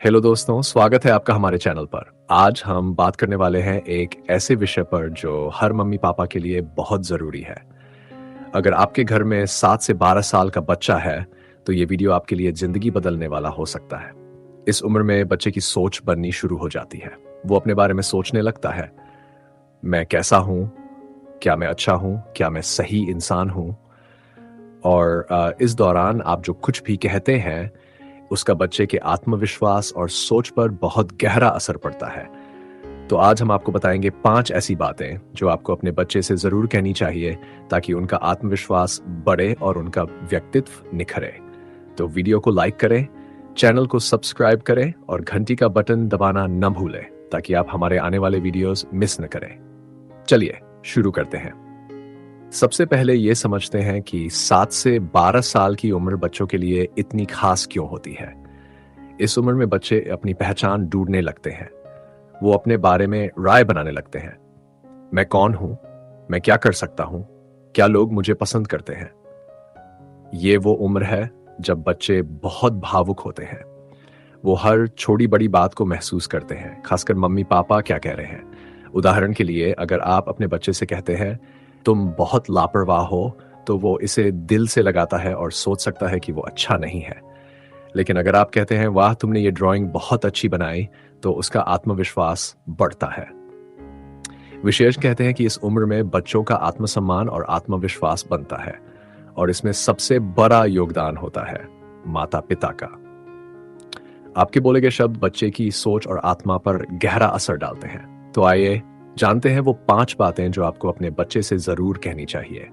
Hello दोस्तों, स्वागत है आपका हमारे चैनल पर। आज हम बात करने वाले हैं एक ऐसे विषय पर जो हर मम्मी पापा के लिए बहुत ज़रूरी है। अगर आपके घर में 7 से 12 साल का बच्चा है, तो ये वीडियो आपके लिए ज़िंदगी बदलने वाला हो सकता है। इस उम्र में बच्चे की सोच बननी शुरू हो जाती है। वो अपने बारे में सोचने लगता है, मैं कैसा हूँ? क्या मैं अच्छा हूँ? क्या मैं सही इंसान हूँ? और इस दौरान आप जो कुछ भी कहते हैं, उसका बच्चे के आत्मविश्वास और सोच पर बहुत गहरा असर पड़ता है। तो आज हम आपको बताएंगे 5 ऐसी बातें जो आपको अपने बच्चे से ज़रूर कहनी चाहिए ताकि उनका आत्मविश्वास बढ़े और उनका व्यक्तित्व निखरे। तो वीडियो को लाइक करें, चैनल को सब्सक्राइब करें और घंटी का बटन दबाना न भूलें ताकि आप हमारे आने वाले वीडियोस मिस न करें। चलिए शुरू करते हैं। सबसे पहले ये समझते हैं कि 7 से 12 साल की उम्र बच्चों के लिए इतनी खास क्यों होती है। इस उम्र में बच्चे अपनी पहचान ढूंढने लगते हैं। वो अपने बारे में राय बनाने लगते हैं। मैं कौन हूं? मैं क्या कर सकता हूं? क्या लोग मुझे पसंद करते हैं? ये वो उम्र है जब बच्चे बहुत भावुक होते हैं। वो हर छोटी बड़ी बात को महसूस करते हैं, खासकर मम्मी पापा क्या कह रहे हैं। उदाहरण के लिए, अगर आप अपने बच्चे से कहते हैं तुम बहुत लापरवाह हो, तो वो इसे दिल से लगाता है और सोच सकता है कि वो अच्छा नहीं है। लेकिन अगर आप कहते हैं वाह तुमने ये ड्राइंग बहुत अच्छी बनाई, तो उसका आत्मविश्वास बढ़ता है। विशेष कहते हैं कि इस उम्र में बच्चों का आत्मसम्मान और आत्मविश्वास बनता है और इसमें सबसे बड़ा योगदान होता है माता पिता का। आपके बोले गए शब्द बच्चे की सोच और आत्मा पर गहरा असर डालते हैं। तो आइए जानते हैं वो 5 बातें जो आपको अपने बच्चे से जरूर कहनी चाहिए।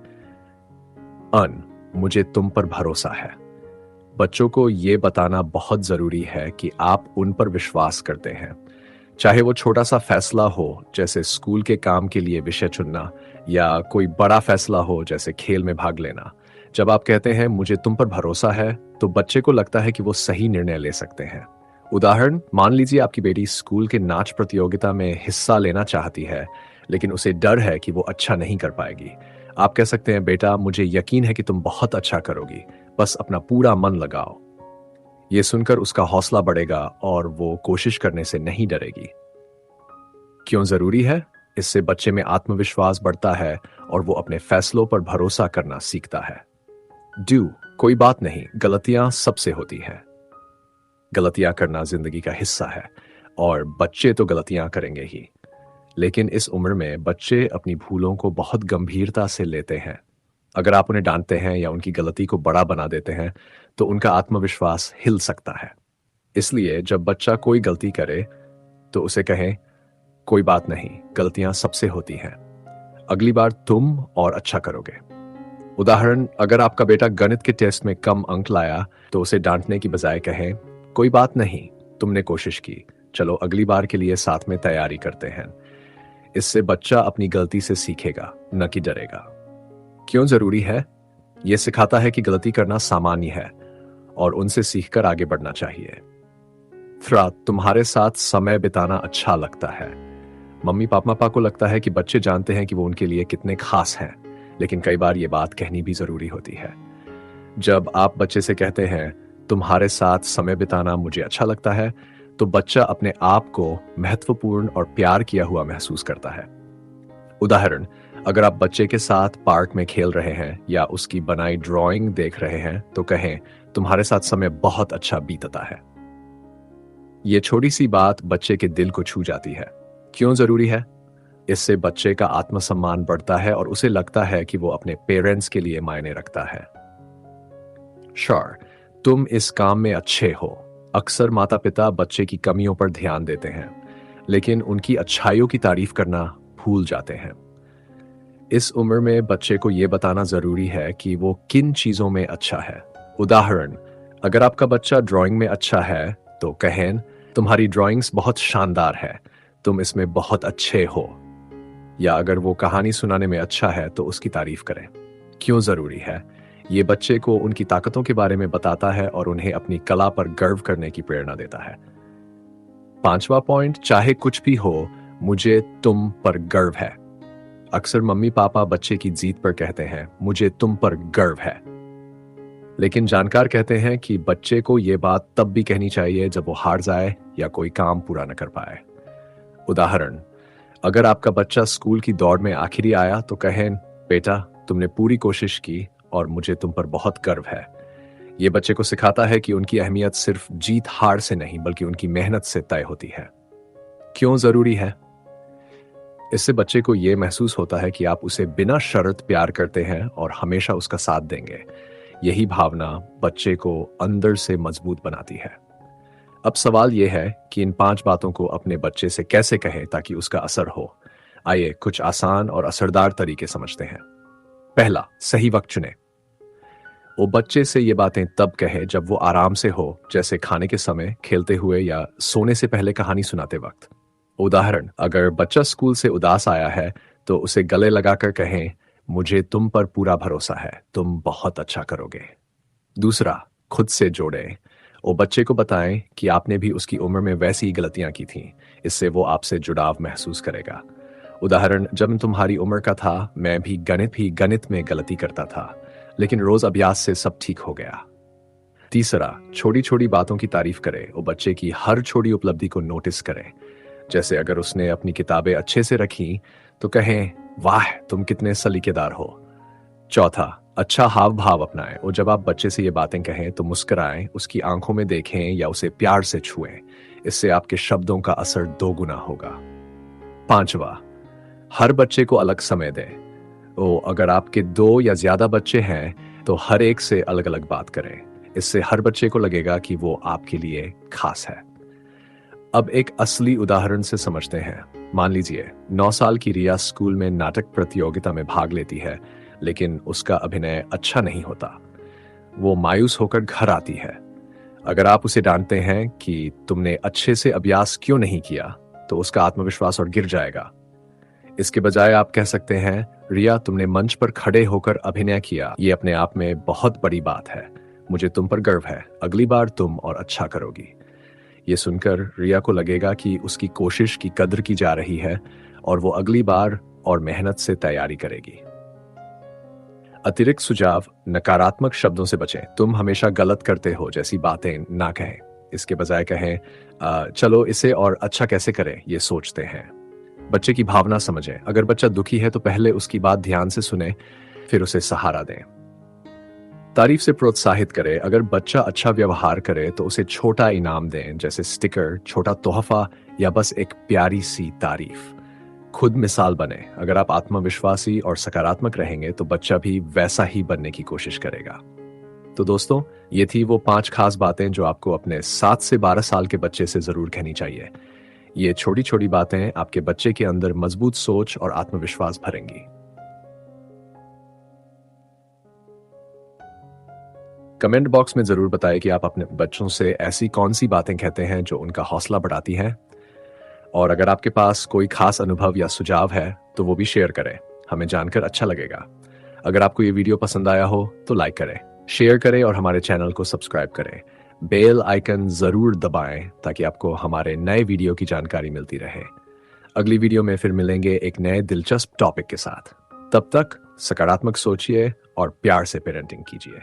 मुझे तुम पर भरोसा है। बच्चों को ये बताना बहुत जरूरी है कि आप उन पर विश्वास करते हैं। चाहे वो छोटा सा फैसला हो, जैसे स्कूल के काम के लिए विषय चुनना, या कोई बड़ा फैसला हो जैसे खेल में भाग लेना। जब आप कहते हैं मुझे तुम पर भरोसा है, तो बच्चे को लगता है कि वो सही निर्णय ले सकते हैं। उदाहरण, मान लीजिए आपकी बेटी स्कूल के नाच प्रतियोगिता में हिस्सा लेना चाहती है, लेकिन उसे डर है कि वो अच्छा नहीं कर पाएगी। आप कह सकते हैं बेटा मुझे यकीन है कि तुम बहुत अच्छा करोगी, बस अपना पूरा मन लगाओ। ये सुनकर उसका हौसला बढ़ेगा और वो कोशिश करने से नहीं डरेगी। क्यों जरूरी है? इससे बच्चे में आत्मविश्वास बढ़ता है और वो अपने फैसलों पर भरोसा करना सीखता है। कोई बात नहीं, गलतियां सबसे होती हैं। गलतियां करना जिंदगी का हिस्सा है और बच्चे तो गलतियां करेंगे ही। लेकिन इस उम्र में बच्चे अपनी भूलों को बहुत गंभीरता से लेते हैं। अगर आप उन्हें डांटते हैं या उनकी गलती को बड़ा बना देते हैं, तो उनका आत्मविश्वास हिल सकता है। इसलिए जब बच्चा कोई गलती करे, तो उसे कहें कोई बात नहीं, गलतियां सबसे होती हैं, अगली बार तुम और अच्छा करोगे। उदाहरण, अगर आपका बेटा गणित के टेस्ट में कम अंक लाया, तो उसे डांटने की बजाय कहें कोई बात नहीं, तुमने कोशिश की, चलो अगली बार के लिए साथ में तैयारी करते हैं। इससे बच्चा अपनी गलती से सीखेगा, न कि डरेगा। क्यों जरूरी है? यह सिखाता है कि गलती करना सामान्य है और उनसे सीखकर आगे बढ़ना चाहिए। तुम्हारे साथ समय बिताना अच्छा लगता है। मम्मी पापा को लगता है कि बच्चे जानते हैं कि वो उनके लिए कितने खास हैं, लेकिन कई बार ये बात कहनी भी जरूरी होती है। जब आप बच्चे से कहते हैं तुम्हारे साथ समय बिताना मुझे अच्छा लगता है, तो बच्चा अपने आप को महत्वपूर्ण और प्यार किया हुआ महसूस करता है। उदाहरण, अगर आप बच्चे के साथ पार्क में खेल रहे हैं या उसकी बनाई ड्राइंग देख रहे हैं, तो कहें तुम्हारे साथ समय बहुत अच्छा बीतता है। यह छोटी सी बात बच्चे के दिल को छू जाती है। क्यों जरूरी है? इससे बच्चे का आत्मसम्मान बढ़ता है और उसे लगता है कि वो अपने पेरेंट्स के लिए मायने रखता है। तुम इस काम में अच्छे हो। अक्सर माता पिता बच्चे की कमियों पर ध्यान देते हैं, लेकिन उनकी अच्छाइयों की तारीफ करना भूल जाते हैं। इस उम्र में बच्चे को यह बताना जरूरी है कि वो किन चीजों में अच्छा है। उदाहरण, अगर आपका बच्चा ड्राइंग में अच्छा है, तो कहें तुम्हारी ड्राइंग्स बहुत शानदार है, तुम इसमें बहुत अच्छे हो। या अगर वो कहानी सुनाने में अच्छा है, तो उसकी तारीफ करें। क्यों जरूरी है? ये बच्चे को उनकी ताकतों के बारे में बताता है और उन्हें अपनी कला पर गर्व करने की प्रेरणा देता है। 5वां पॉइंट, चाहे कुछ भी हो, मुझे तुम पर गर्व है। अक्सर मम्मी पापा बच्चे की जीत पर कहते हैं मुझे तुम पर गर्व है। लेकिन जानकार कहते हैं कि बच्चे को ये बात तब भी कहनी चाहिए जब वो हार जाए या कोई काम पूरा न कर पाए। उदाहरण, अगर आपका बच्चा स्कूल की दौड़ में आखिरी आया तो कहें, बेटा तुमने पूरी कोशिश की और मुझे तुम पर बहुत गर्व है। ये बच्चे को सिखाता है कि उनकी अहमियत सिर्फ जीत हार से नहीं बल्कि उनकी मेहनत से तय होती है। क्यों जरूरी है? इससे बच्चे को यह महसूस होता है कि आप उसे बिना शर्त प्यार करते हैं और हमेशा उसका साथ देंगे। यही भावना बच्चे को अंदर से मजबूत बनाती है। अब सवाल यह है कि इन 5 बातों को अपने बच्चे से कैसे कहें ताकि उसका असर हो। आइए कुछ आसान और असरदार तरीके समझते हैं। पहला, सही वक्त चुनें। वो बच्चे से ये बातें तब कहे जब वो आराम से हो, जैसे खाने के समय, खेलते हुए या सोने से पहले कहानी सुनाते वक्त। उदाहरण, अगर बच्चा स्कूल से उदास आया है तो उसे गले लगाकर कहें, मुझे तुम पर पूरा भरोसा है, तुम बहुत अच्छा करोगे। दूसरा, खुद से जोड़ें। वो बच्चे को बताएं कि आपने भी उसकी उम्र में वैसी गलतियां की थीं। इससे वो आपसे जुड़ाव महसूस करेगा। उदाहरण, जब तुम्हारी उम्र का था मैं भी गणित में गलती करता था, लेकिन रोज अभ्यास से सब ठीक हो गया। तीसरा, छोटी छोटी बातों की तारीफ करें। वो बच्चे की हर छोटी उपलब्धि को नोटिस करें। जैसे अगर उसने अपनी किताबें अच्छे से रखी तो कहें, वाह तुम कितने सलीकेदार हो। चौथा, अच्छा हाव भाव अपनाएं। और जब आप बच्चे से ये बातें कहें तो मुस्कुराएं, उसकी आंखों में देखें या उसे प्यार से छुएं। इससे आपके शब्दों का असर 2 गुना होगा। पांचवा, हर बच्चे को अलग समय दें। अगर आपके 2 या ज्यादा बच्चे हैं तो हर एक से अलग अलग बात करें। इससे हर बच्चे को लगेगा कि वो आपके लिए खास है। अब एक असली उदाहरण से समझते हैं। मान लीजिए 9 साल की रिया स्कूल में नाटक प्रतियोगिता में भाग लेती है, लेकिन उसका अभिनय अच्छा नहीं होता। वो मायूस होकर घर आती है। अगर आप उसे डांटते हैं कि तुमने अच्छे से अभ्यास क्यों नहीं किया, तो उसका आत्मविश्वास और गिर जाएगा। इसके बजाय आप कह सकते हैं, रिया तुमने मंच पर खड़े होकर अभिनय किया, ये अपने आप में बहुत बड़ी बात है। मुझे तुम पर गर्व है, अगली बार तुम और अच्छा करोगी। ये सुनकर रिया को लगेगा कि उसकी कोशिश की कद्र की जा रही है और वो अगली बार और मेहनत से तैयारी करेगी। अतिरिक्त सुझाव, नकारात्मक शब्दों से बचें। तुम हमेशा गलत करते हो जैसी बातें ना कहें। इसके बजाय कहें, चलो इसे और अच्छा कैसे करें ये सोचते हैं। बच्चे की भावना समझें। अगर बच्चा दुखी है तो पहले उसकी बात ध्यान से सुने, फिर उसे सहारा दें। तारीफ से प्रोत्साहित करें। अगर बच्चा अच्छा व्यवहार करे तो उसे छोटा इनाम दें, जैसे स्टिकर, छोटा तोहफा या बस एक प्यारी सी तारीफ। खुद मिसाल बने। अगर आप आत्मविश्वासी और सकारात्मक रहेंगे तो बच्चा भी वैसा ही बनने की कोशिश करेगा। तो दोस्तों, ये थी वो 5 खास बातें जो आपको अपने 7 से 12 साल के बच्चे से जरूर कहनी चाहिए। ये छोटी छोटी बातें आपके बच्चे के अंदर मजबूत सोच और आत्मविश्वास भरेंगी। कमेंट बॉक्स में जरूर बताएं कि आप अपने बच्चों से ऐसी कौन सी बातें कहते हैं जो उनका हौसला बढ़ाती हैं। और अगर आपके पास कोई खास अनुभव या सुझाव है तो वो भी शेयर करें, हमें जानकर अच्छा लगेगा। अगर आपको ये वीडियो पसंद आया हो तो लाइक करें, शेयर करें और हमारे चैनल को सब्सक्राइब करें। बेल आइकन जरूर दबाएं ताकि आपको हमारे नए वीडियो की जानकारी मिलती रहे। अगली वीडियो में फिर मिलेंगे एक नए दिलचस्प टॉपिक के साथ। तब तक सकारात्मक सोचिए और प्यार से पेरेंटिंग कीजिए।